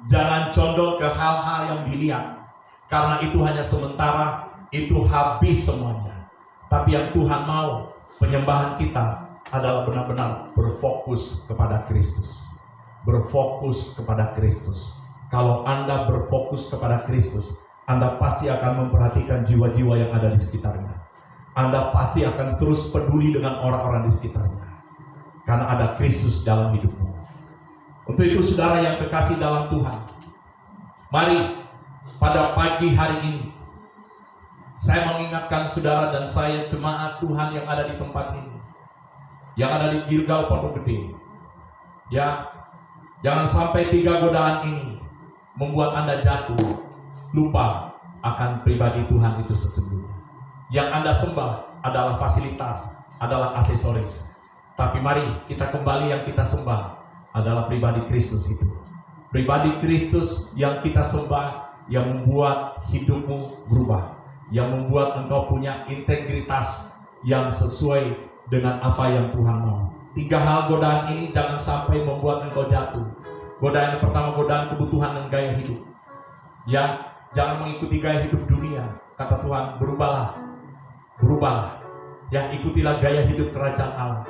jangan condong ke hal-hal yang dilihat, karena itu hanya sementara, itu habis semuanya. Tapi yang Tuhan mau, penyembahan kita adalah benar-benar berfokus kepada Kristus. Berfokus kepada Kristus. Kalau Anda berfokus kepada Kristus, Anda pasti akan memperhatikan jiwa-jiwa yang ada di sekitarnya. Anda pasti akan terus peduli dengan orang-orang di sekitarnya, karena ada Kristus dalam hidupmu. Untuk itu saudara yang kekasih dalam Tuhan, mari pada pagi hari ini saya mengingatkan saudara dan saya, jemaat Tuhan yang ada di tempat ini, yang ada di Gilgal Pondok Gede, ya, jangan sampai 3 godaan ini membuat Anda jatuh, lupa akan pribadi Tuhan itu sesungguhnya. Yang Anda sembah adalah fasilitas, adalah aksesoris. Tapi mari kita kembali, yang kita sembah adalah pribadi Kristus itu. Pribadi Kristus yang kita sembah, yang membuat hidupmu berubah, yang membuat engkau punya integritas yang sesuai dengan apa yang Tuhan mau. 3 hal godaan ini jangan sampai membuat engkau jatuh. Godaan yang pertama, godaan kebutuhan dan gaya hidup. Ya, jangan mengikuti gaya hidup dunia. Kata Tuhan, berubahlah. Berubahlah. Ya, ikutilah gaya hidup kerajaan Allah.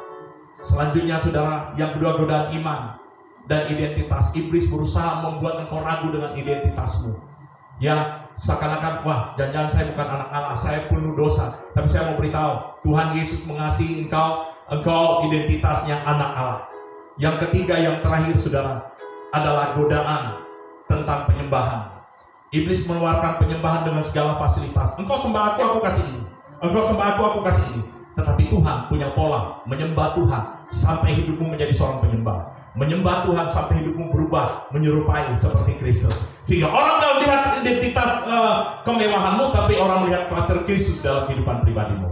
Selanjutnya saudara, yang kedua, godaan iman dan identitas. Iblis berusaha membuat engkau ragu dengan identitasmu. Ya, seakan-akan, wah, jangan-jangan saya bukan anak Allah, saya penuh dosa. Tapi saya mau beritahu, Tuhan Yesus mengasihi engkau identitasnya anak Allah. Yang ketiga, yang terakhir saudara, adalah godaan tentang penyembahan. Iblis mengeluarkan penyembahan dengan segala fasilitas. Engkau sembah aku kasih ini. Engkau sembah aku kasih ini. Tetapi Tuhan punya pola, menyembah Tuhan sampai hidupmu menjadi seorang penyembah. Menyembah Tuhan sampai hidupmu berubah menyerupai seperti Kristus. Sehingga orang tidak melihat identitas kemewahanmu, tapi orang melihat karakter Kristus dalam kehidupan pribadimu.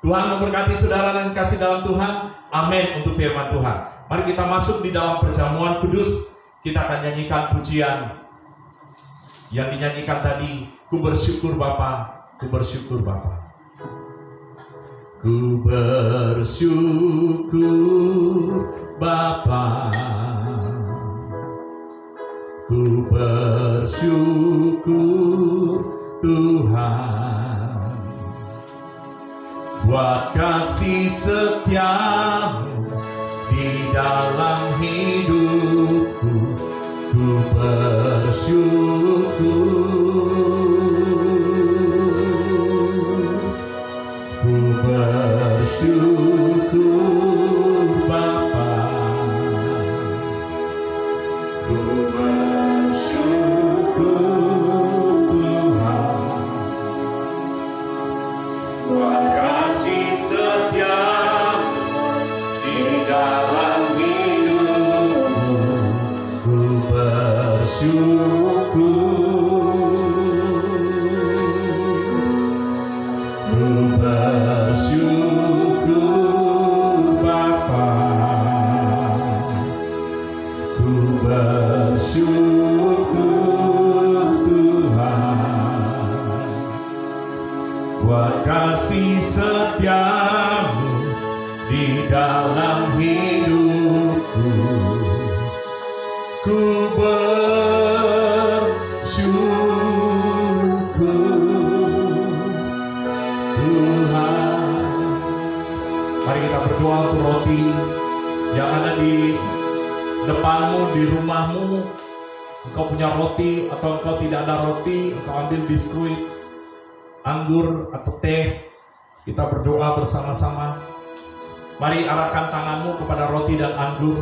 Tuhan memberkati saudara dan kasih dalam Tuhan. Amin untuk firman Tuhan. Mari kita masuk di dalam perjamuan kudus. Kita akan nyanyikan pujian yang dinyanyikan tadi, ku bersyukur Bapa, ku bersyukur Bapa. Ku bersyukur Bapa, ku bersyukur Tuhan, buat kasih setiamu di dalam hidupku. Ku bersyukur Bapa, ku bersyukur Tuhan, buat kasih setiamu di dalam hidupku. Ku bersyukur Bapa, ku bersyukur Tuhan, buat kasih setiamu di dalam hidupku. Ku bersyukur Tuhan. Mari kita berdoa untuk roti yang ada di depanmu, di rumahmu. Engkau punya roti atau engkau tidak ada roti, engkau ambil biskuit, anggur atau teh. Kita berdoa bersama-sama. Mari arahkan tanganmu kepada roti dan anggur.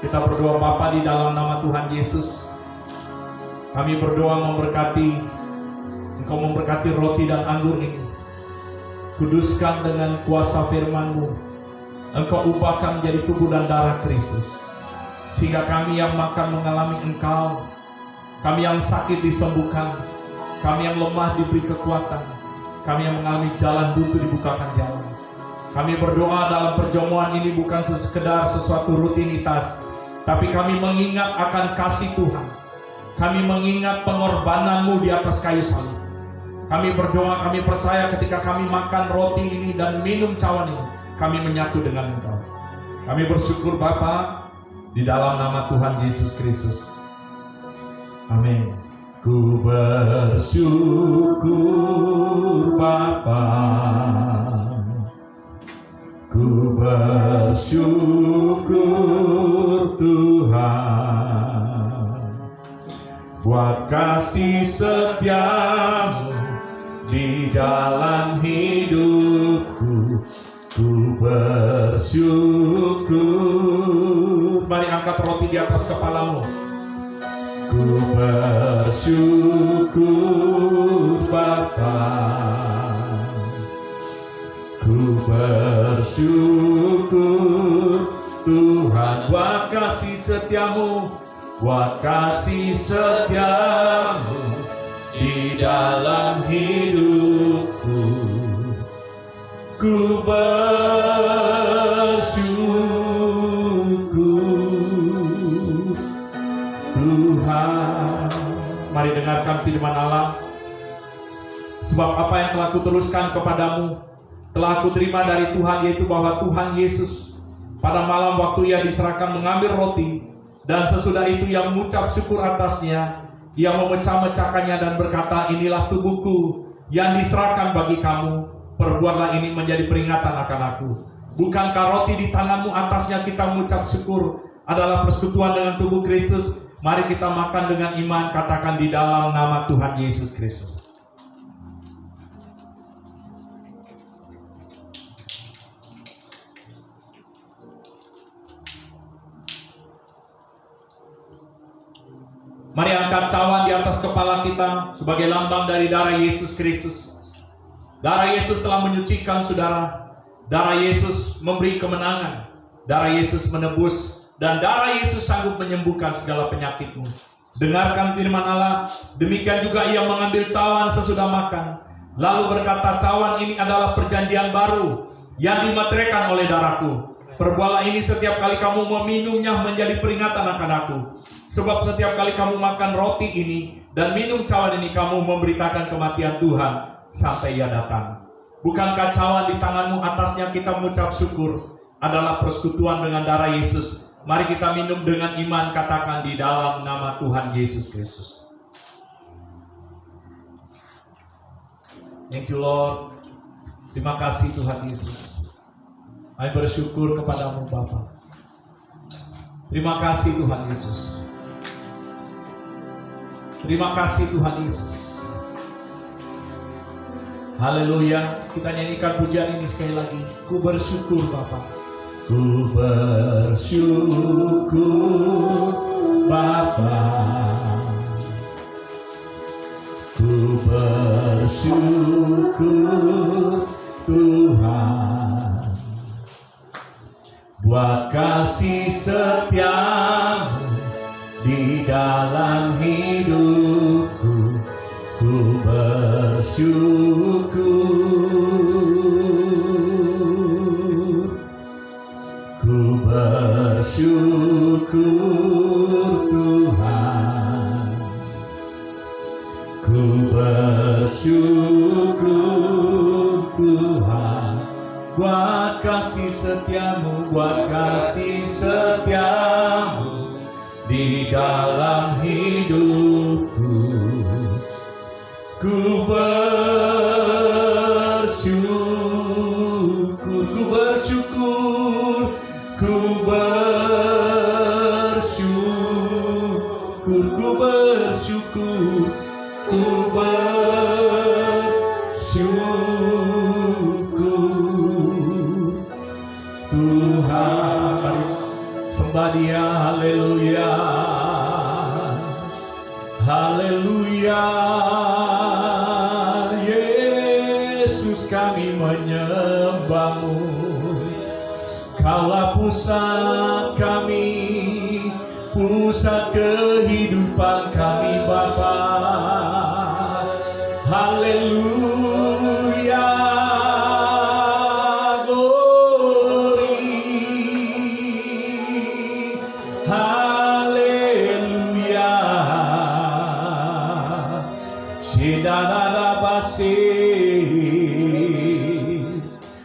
Kita berdoa Bapa di dalam nama Tuhan Yesus. Kami berdoa memberkati, Engkau memberkati roti dan anggur ini. Kuduskan dengan kuasa firman-Mu. Engkau ubahkan menjadi tubuh dan darah Kristus. Sehingga kami yang makan mengalami Engkau. Kami yang sakit disembuhkan. Kami yang lemah diberi kekuatan. Kami yang mengalami jalan buntu dibukakan jalan. Kami berdoa dalam perjamuan ini bukan sekedar sesuatu rutinitas, tapi kami mengingat akan kasih Tuhan. Kami mengingat pengorbanan-Mu di atas kayu salib. Kami berdoa, kami percaya ketika kami makan roti ini dan minum cawan ini, kami menyatu dengan Engkau. Kami bersyukur Bapa di dalam nama Tuhan Yesus Kristus. Amin. Ku bersyukur Bapa, ku bersyukur Tuhan, buat kasih setiamu di dalam hidupku. Ku bersyukur. Mari angkat roti di atas kepalamu. Ku bersyukur Bapa, ku bersyukur Tuhan, buat kasih setiamu, buat kasih setiamu di dalam hidupku. Ku bersyukur Tuhan. Mari dengarkan firman Allah. Sebab apa yang telah kuteruskan kepadamu telah aku terima dari Tuhan, yaitu bahwa Tuhan Yesus pada malam waktu ia diserahkan mengambil roti, dan sesudah itu ia mengucap syukur atasnya, ia memecah-mecahkannya dan berkata, inilah tubuhku yang diserahkan bagi kamu. Perbuatlah ini menjadi peringatan akan aku. Bukankah roti di tanganmu atasnya kita mengucap syukur adalah persekutuan dengan tubuh Kristus? Mari kita makan dengan iman, katakan di dalam nama Tuhan Yesus Kristus. Mari angkat cawan di atas kepala kita sebagai lambang dari darah Yesus Kristus. Darah Yesus telah menyucikan saudara. Darah Yesus memberi kemenangan. Darah Yesus menebus. Dan darah Yesus sanggup menyembuhkan segala penyakitmu. Dengarkan firman Allah. Demikian juga ia mengambil cawan sesudah makan, lalu berkata, cawan ini adalah perjanjian baru yang dimeteraikan oleh darahku. Perbuatlah ini setiap kali kamu meminumnya menjadi peringatan akan aku. Sebab setiap kali kamu makan roti ini dan minum cawan ini, kamu memberitakan kematian Tuhan sampai Ia datang. Bukankah cawan di tanganmu, atasnya kita mengucap syukur, adalah persekutuan dengan darah Yesus? Mari kita minum dengan iman, katakan di dalam nama Tuhan Yesus Kristus. Thank you Lord. Terima kasih Tuhan Yesus. Kami bersyukur kepadamu Bapa. Terima kasih Tuhan Yesus. Terima kasih Tuhan Yesus. Haleluya. Kita nyanyikan pujian ini sekali lagi. Ku bersyukur Bapa. Ku bersyukur Bapa. Ku bersyukur Tuhan, buat kasih setiamu di dalam hidupku. Ku bersyukur, ku bersyukur Tuhan, ku bersyukur Tuhan, buat kasih setiamu, buat kasih setiamu di dalam hidupku. Ku bersyukur, ku bersyukur, ku bersyukur, ku bersyukur, ku bersyukur Tuhan. Mari sembah Dia, haleluya, haleluya. Yesus, kami menyembah-Mu. Kaulah pusat kami, pusat kehidupan kami Bapa. Haleluya, glory, haleluya.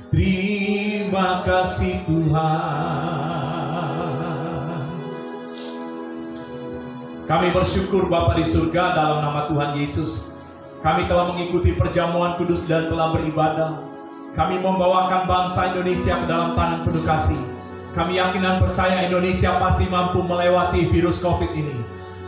Terima kasih Tuhan. Kami bersyukur Bapa di surga, dalam nama Tuhan Yesus. Kami telah mengikuti perjamuan kudus dan telah beribadah. Kami membawakan bangsa Indonesia ke dalam tangan penuh kasih. Kami yakin dan percaya Indonesia pasti mampu melewati virus COVID ini.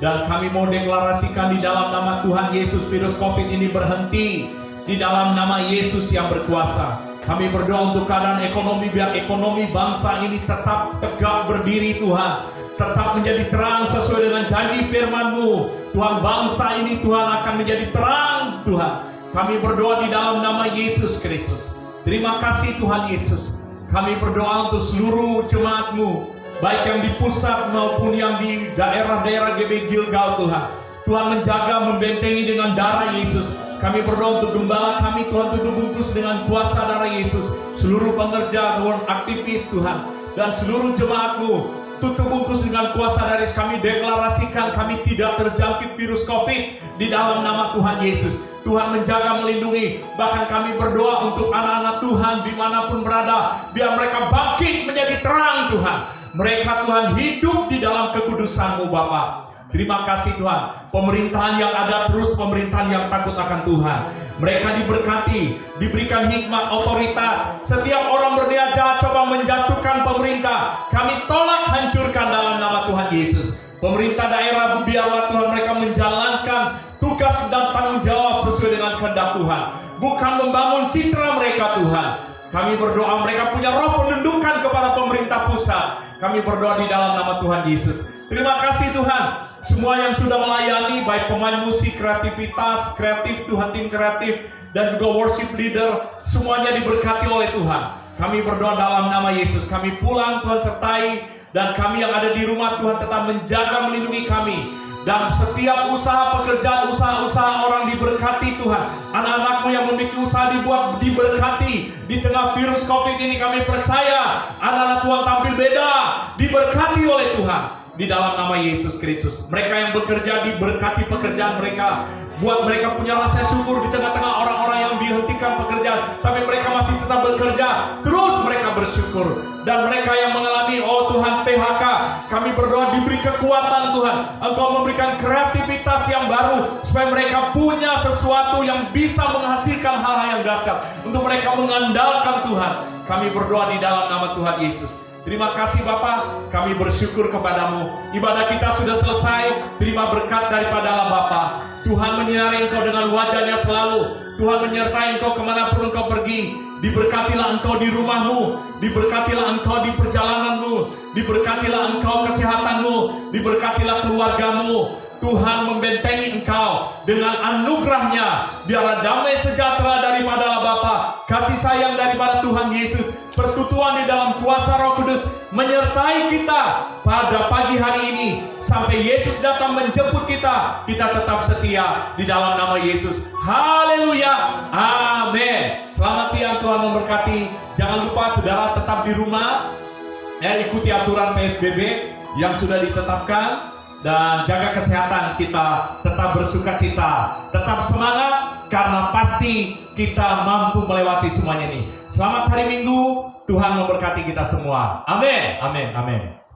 Dan kami mau deklarasikan di dalam nama Tuhan Yesus, virus COVID ini berhenti di dalam nama Yesus yang berkuasa. Kami berdoa untuk keadaan ekonomi, biar ekonomi bangsa ini tetap tegak berdiri Tuhan, tetap menjadi terang sesuai dengan janji firman-Mu. Tuhan, bangsa ini Tuhan akan menjadi terang Tuhan. Kami berdoa di dalam nama Yesus Kristus. Terima kasih Tuhan Yesus. Kami berdoa untuk seluruh jemaat-Mu, baik yang di pusat maupun yang di daerah-daerah GB Gilgal Tuhan. Tuhan menjaga, membentengi dengan darah Yesus. Kami berdoa untuk gembala kami Tuhan, tutup bungkus dengan kuasa darah Yesus. Seluruh pengerja, Tuhan, aktivis Tuhan, dan seluruh jemaat-Mu, tutup bungkus dengan kuasa darah Yesus. Kami deklarasikan kami tidak terjangkit virus COVID di dalam nama Tuhan Yesus. Tuhan menjaga, melindungi. Bahkan kami berdoa untuk anak-anak Tuhan dimanapun berada, biar mereka bangkit menjadi terang Tuhan. Mereka Tuhan hidup di dalam kekudusan-Mu Bapa. Terima kasih Tuhan. Pemerintahan yang ada terus pemerintahan yang takut akan Tuhan. Mereka diberkati, diberikan hikmat, otoritas. Setiap orang berniat jahat coba menjatuhkan pemerintah, kami tolak, hancurkan dalam nama Tuhan Yesus. Pemerintah daerah, biarlah Tuhan mereka menjalankan tugas dan tanggung jawab sesuai dengan kehendak Tuhan, bukan membangun citra mereka Tuhan. Kami berdoa mereka punya roh penundukan kepada pemerintah pusat. Kami berdoa di dalam nama Tuhan Yesus. Terima kasih Tuhan. Semua yang sudah melayani, baik pemain musik, kreativitas, kreatif Tuhan, tim kreatif, dan juga worship leader, semuanya diberkati oleh Tuhan. Kami berdoa dalam nama Yesus. Kami pulang Tuhan sertai, dan kami yang ada di rumah Tuhan tetap menjaga, melindungi kami. Dan setiap usaha pekerjaan, usaha-usaha orang diberkati Tuhan. Anak-anak-Mu yang yang memiliki usaha diberkati. Di tengah virus COVID ini kami percaya anak-anak Tuhan tampil beda, diberkati oleh Tuhan. Di dalam nama Yesus Kristus. Mereka yang bekerja diberkati pekerjaan mereka. Buat mereka punya rasa syukur di tengah-tengah orang-orang yang dihentikan pekerjaan, tapi mereka masih tetap bekerja. Terus mereka bersyukur. Dan mereka yang mengalami, oh Tuhan, PHK, kami berdoa diberi kekuatan Tuhan. Engkau memberikan kreativitas yang baru, supaya mereka punya sesuatu yang bisa menghasilkan hal-hal yang dahsyat. Untuk mereka mengandalkan Tuhan. Kami berdoa di dalam nama Tuhan Yesus. Terima kasih Bapa, kami bersyukur kepadamu. Ibadah kita sudah selesai. Terima berkat daripada Allah Bapa. Tuhan menyinari engkau dengan wajahnya selalu. Tuhan menyertai engkau kemanapun engkau pergi. Diberkatilah engkau di rumahmu. Diberkatilah engkau di perjalananmu. Diberkatilah engkau kesehatanmu. Diberkatilah keluargamu. Tuhan membentengi engkau dengan anugerahnya. Biarlah damai sejahtera daripada Allah Bapa, kasih sayang daripada Tuhan Yesus, persekutuan di dalam kuasa Roh Kudus menyertai kita pada pagi hari ini. Sampai Yesus datang menjemput kita, kita tetap setia di dalam nama Yesus. Haleluya, amin. Selamat siang, Tuhan memberkati. Jangan lupa saudara tetap di rumah, ikuti aturan PSBB yang sudah ditetapkan. Dan jaga kesehatan kita, tetap bersukacita, tetap semangat, karena pasti kita mampu melewati semuanya ini. Selamat hari Minggu, Tuhan memberkati kita semua. Amin, amin, amin.